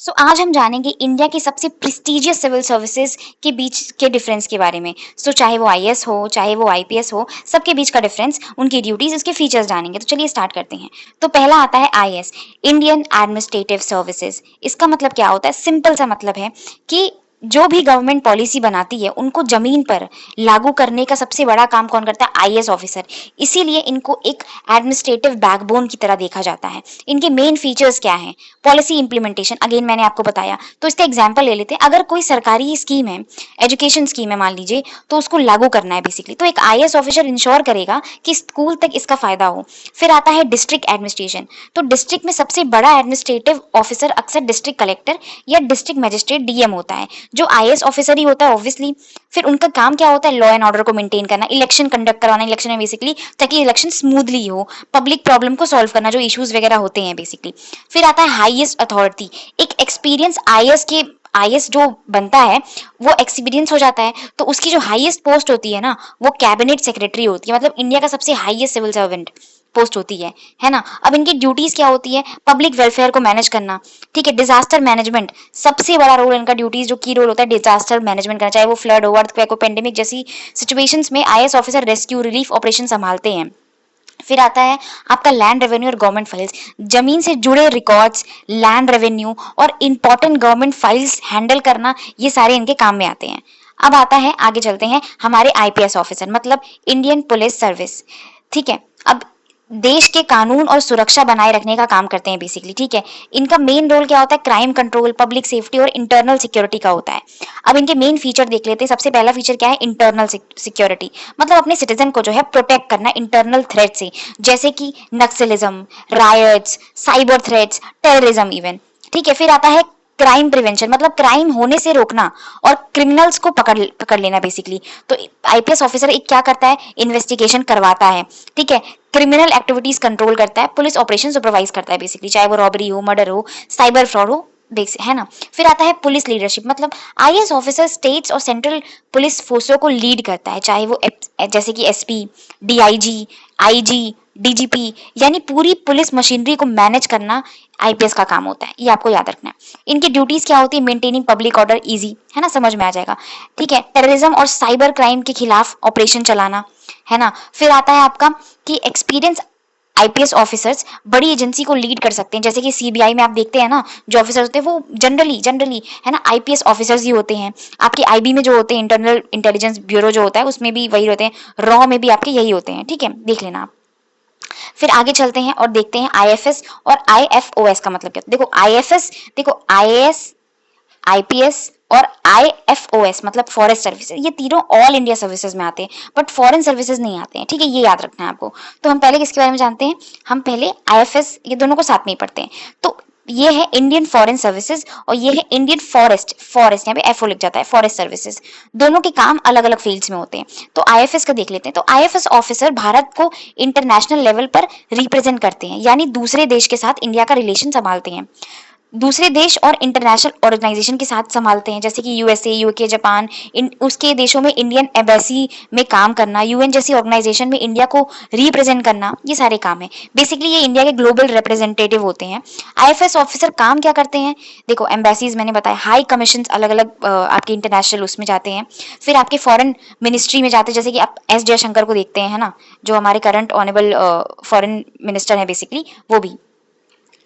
आज हम जानेंगे इंडिया की सबसे प्रेस्टिजियस सिविल सर्विसेज के बीच के डिफरेंस के बारे में। चाहे वो आईएएस हो, चाहे वो आईपीएस हो, सबके बीच का डिफरेंस, उनकी ड्यूटीज, उसके फीचर्स जानेंगे। तो चलिए स्टार्ट करते हैं। तो पहला आता है आईएएस, इंडियन एडमिनिस्ट्रेटिव सर्विसेज। इसका मतलब क्या होता है? सिंपल सा मतलब है कि जो भी गवर्नमेंट पॉलिसी बनाती है उनको जमीन पर लागू करने का सबसे बड़ा काम कौन करता है? IAS officer. इसीलिए इनको एक एडमिनिस्ट्रेटिव बैकबोन की तरह देखा जाता है। इनके मेन फीचर्स क्या हैं? पॉलिसी इंप्लीमेंटेशन, अगेन मैंने आपको बताया। तो इसका एग्जांपल ले लेते हैं। अगर कोई सरकारी स्कीम है, एजुकेशन स्कीम है मान लीजिए, तो उसको लागू करना है बेसिकली, तो एक आईएएस ऑफिसर इंश्योर करेगा कि स्कूल तक इसका फायदा हो। फिर आता है डिस्ट्रिक्ट एडमिनिस्ट्रेशन। तो डिस्ट्रिक्ट में सबसे बड़ा एडमिनिस्ट्रेटिव ऑफिसर अक्सर डिस्ट्रिक्ट कलेक्टर या डिस्ट्रिक्ट मजिस्ट्रेट डीएम होता है, जो आईएएस ऑफिसर ही होता है ऑब्वियसली। फिर उनका काम क्या होता है? लॉ एंड ऑर्डर को मेंटेन करना, इलेक्शन कंडक्ट करवाना, इलेक्शन में बेसिकली, ताकि इलेक्शन स्मूथली हो, पब्लिक प्रॉब्लम को सॉल्व करना, जो इश्यूज वगैरह होते हैं बेसिकली। फिर आता है हाईएस्ट अथॉरिटी। एक एक्सपीरियंस आईएएस जो बनता है वो एक्सपीरियंस हो जाता है, तो उसकी जो हाईएस्ट पोस्ट होती है ना, वो कैबिनेट सेक्रेटरी होती है। मतलब इंडिया का सबसे हाईएस्ट सिविल सर्वेंट पोस्ट होती है ना। अब इनकी ड्यूटीज क्या होती है? पब्लिक वेलफेयर को मैनेज करना, ठीक है। डिजास्टर मैनेजमेंट, सबसे बड़ा रोल इनका, ड्यूटीज जो की रोल होता है डिजास्टर मैनेजमेंट करना, चाहे वो फ्लड हो, अर्थक्वेक हो, पेंडेमिक जैसी सिचुएशंस में IAS officer rescue relief operation संभालते हैं। फिर आता है आपका लैंड रेवेन्यू और गवर्नमेंट फाइल्स, जमीन से जुड़े रिकॉर्ड्स, लैंड रेवेन्यू और इंपॉर्टेंट गवर्नमेंट फाइल्स हैंडल करना, ये सारे इनके काम में आते हैं। अब आता है, आगे चलते हैं, हमारे आईपीएस ऑफिसर, मतलब इंडियन पुलिस सर्विस, ठीक है। अब देश के कानून और सुरक्षा बनाए रखने का काम करते हैं बेसिकली, ठीक है। इनका मेन रोल क्या होता है? क्राइम कंट्रोल, पब्लिक सेफ्टी और इंटरनल सिक्योरिटी का होता है। अब इनके मेन फीचर देख लेते हैं। सबसे पहला फीचर क्या है? इंटरनल सिक्योरिटी, मतलब अपने सिटीजन को जो है प्रोटेक्ट करना इंटरनल थ्रेट से, जैसे कि naxalism, riots, cyber threats, terrorism even, ठीक है। फिर आता है क्राइम प्रिवेंशन, मतलब क्राइम होने से रोकना और क्रिमिनल्स को पकड़ लेना बेसिकली। तो आईपीएस ऑफिसर एक क्या करता है? इन्वेस्टिगेशन करवाता है, ठीक है। क्रिमिनल एक्टिविटीज कंट्रोल करता है, पुलिस ऑपरेशन सुपरवाइज करता है बेसिकली, चाहे वो रॉबरी हो, मर्डर हो, साइबर फ्रॉड हो, है ना। फिर आता है पुलिस लीडरशिप, मतलब आईएएस ऑफिसर स्टेट्स और सेंट्रल पुलिस फोर्सों को लीड करता है, चाहे वो जैसे कि एसपी, डीआईजी, आईजी, डीजीपी, यानी पूरी पुलिस मशीनरी को मैनेज करना आईपीएस का काम होता है। ये आपको याद रखना है। इनकी ड्यूटीज क्या होती है? मेंटेनिंग पब्लिक ऑर्डर, इजी है ना, समझ में आ जाएगा, ठीक है। टेररिज्म और साइबर क्राइम के खिलाफ ऑपरेशन चलाना, है ना। फिर आता है आपका कि एक्सपीरियंस आईपीएस ऑफिसर्स बड़ी एजेंसी को लीड कर सकते हैं, जैसे कि सीबीआई में आप देखते हैं ना, जो ऑफिसर्स होते हैं वो जनरली है ना आईपीएस ऑफिसर्स ही होते हैं। आपके आईबी में जो होते हैं, इंटरनल इंटेलिजेंस ब्यूरो जो होता है, उसमें भी वही होते हैं। रॉ में भी आपके यही होते हैं, ठीक है, देख लेना आप। फिर आगे चलते हैं और देखते हैं आईएफएस और आईएफओएस का मतलब क्या। देखो आईएफएस, देखो आईएएस, आईपीएस और आईएफओएस मतलब फॉरेस्ट सर्विसेज, ये तीनों ऑल इंडिया सर्विसेज में आते हैं, बट फॉरेन सर्विसेज नहीं आते हैं, ठीक है, ये याद रखना है आपको। तो हम पहले किसके बारे में जानते हैं? हम पहले आईएफएस, ये दोनों को साथ में ही पढ़ते हैं। तो ये है इंडियन फॉरेन सर्विसेज और ये है इंडियन फॉरेस्ट यहाँ पे एफओ लिख जाता है, फॉरेस्ट सर्विसेज। दोनों के काम अलग अलग फील्ड्स में होते हैं। तो आईएफएस का देख लेते हैं। तो आईएफएस ऑफिसर भारत को इंटरनेशनल लेवल पर रिप्रेजेंट करते हैं, यानी दूसरे देश के साथ इंडिया का रिलेशन संभालते हैं, दूसरे देश और इंटरनेशनल ऑर्गेनाइजेशन के साथ संभालते हैं, जैसे कि यूएसए, यूके, जापान, उसके देशों में इंडियन एम्बेसी में काम करना, यूएन जैसी ऑर्गेनाइजेशन में इंडिया को रिप्रेजेंट करना, ये सारे काम है बेसिकली। ये इंडिया के ग्लोबल रिप्रेजेंटेटिव होते हैं। आईएफएस ऑफिसर काम क्या करते हैं? देखो एम्बेसीज मैंने बताया, हाई कमीशन अलग अलग आपके इंटरनेशनल उसमें जाते हैं। फिर आपके फॉरेन मिनिस्ट्री में जाते हैं, जैसे कि आप एस जयशंकर को देखते हैं, है ना, जो हमारे करंट ऑनरेबल फॉरेन मिनिस्टर है बेसिकली, वो भी,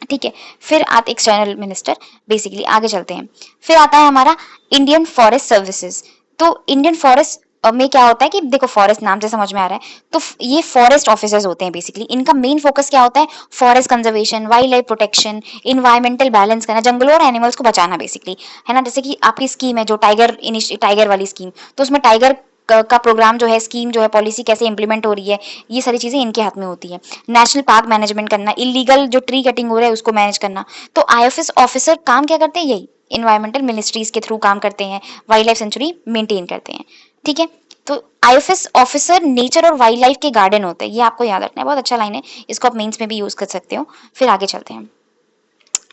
ठीक है। फिर आते एक्सटर्नल मिनिस्टर बेसिकली। आगे चलते हैं। फिर आता है हमारा इंडियन फॉरेस्ट सर्विसेज। तो इंडियन फॉरेस्ट में क्या होता है कि देखो फॉरेस्ट नाम से समझ में आ रहा है, तो ये फॉरेस्ट ऑफिसर्स होते हैं बेसिकली। इनका मेन फोकस क्या होता है? Forest conservation, wild life protection, environmental balance करना, जंगलों और एनिमल्स को बचाना बेसिकली, है ना। जैसे कि आपकी स्कीम है जो टाइगर वाली स्कीम, तो उसमें टाइगर का प्रोग्राम जो है, स्कीम जो है, पॉलिसी कैसे इंप्लीमेंट हो रही है, ये सारी चीजें इनके हाथ में होती है। नेशनल पार्क मैनेजमेंट करना, इलीगल जो ट्री कटिंग हो रहा है उसको मैनेज करना। तो आईएफएस ऑफिसर काम क्या करते हैं? यही इन्वायरमेंटल मिनिस्ट्रीज के थ्रू काम करते हैं, वाइल्ड लाइफ सेंचुरी मेंटेन करते हैं, ठीक है। तो आईएफएस ऑफिसर नेचर और वाइल्ड लाइफ के गार्डन होते हैं, ये आपको याद रखना है, बहुत अच्छा लाइन है, इसको आप मेंस में भी यूज कर सकते हो। फिर आगे चलते हैं।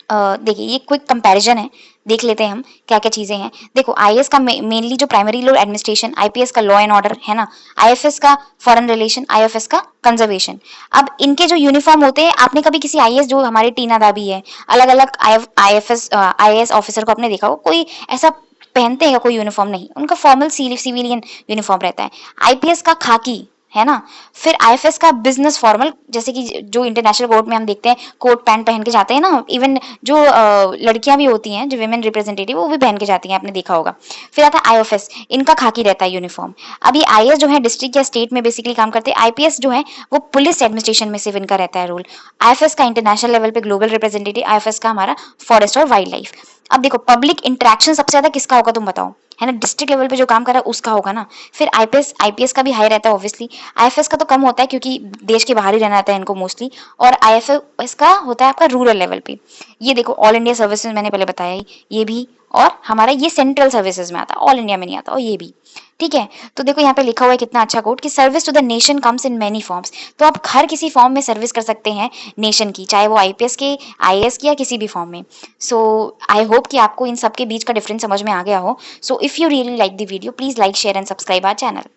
देखिए ये क्विक कंपैरिजन है, देख लेते हैं हम क्या क्या चीजें हैं। देखो आईएएस का मेनली जो प्राइमरी लो एडमिनिस्ट्रेशन, आईपीएस का लॉ एंड ऑर्डर है ना, आईएफएस का फॉरेन रिलेशन, आईएफएस का कंजर्वेशन। अब इनके जो यूनिफॉर्म होते हैं, आपने कभी किसी आईएएस, जो हमारे टीना दाबी है, अलग अलग आईएफएस आईएएस ऑफिसर को आपने देखा हो कोई ऐसा पहनते हैं कोई यूनिफॉर्म? नहीं, उनका फॉर्मल सिविलियन यूनिफॉर्म रहता है। आईपीएस का खाकी है ना, फिर आईएफएस का बिजनेस फॉर्मल, जैसे कि जो इंटरनेशनल कोर्ट में हम देखते हैं कोट पैंट पहन के जाते हैं ना, इवन जो लड़कियां भी होती हैं जो विमेन रिप्रेजेंटेटिव, वो भी पहन के जाती हैं, आपने देखा होगा। फिर आता है आईएफएस, इनका खाकी रहता है यूनिफॉर्म। अब ये आईएएस जो है डिस्ट्रिक्ट या स्टेट में बेसिकली काम करते हैं, आईपीएस जो है वो पुलिस एडमिनिस्ट्रेशन में सिर्फ इनका रहता है रोल। आईएफएस का इंटरनेशनल लेवल पे ग्लोबल रिप्रेजेंटेटिव, आईएफएस का हमारा फॉरेस्ट और वाइल्ड लाइफ। अब देखो पब्लिक इंटरेक्शन सबसे ज्यादा किसका होगा तुम बताओ, है ना, डिस्ट्रिक्ट लेवल पे जो काम कर रहा है उसका होगा ना। फिर आईपीएस का भी हाई रहता है ऑब्वियसली। आईएफएस का तो कम होता है क्योंकि देश के बाहर ही रहना रहता है इनको मोस्टली। और आईएफएस का होता है आपका रूरल लेवल पे। ये देखो ऑल इंडिया सर्विसेज मैंने पहले बताया ही, ये भी। और हमारा ये सेंट्रल सर्विसेज में आता है, ऑल इंडिया में नहीं आता, और ये भी। ठीक है, तो देखो यहाँ पे लिखा हुआ है कितना अच्छा कोड कि service to the nation comes in many forms. तो आप हर किसी फॉर्म में सर्विस कर सकते हैं नेशन की, चाहे वो आईपीएस के, आईएएस की, या किसी भी फॉर्म में। सो आई होप कि आपको इन सब के बीच का डिफरेंस समझ में आ गया हो। So if you really like the video, please like, share and subscribe our channel.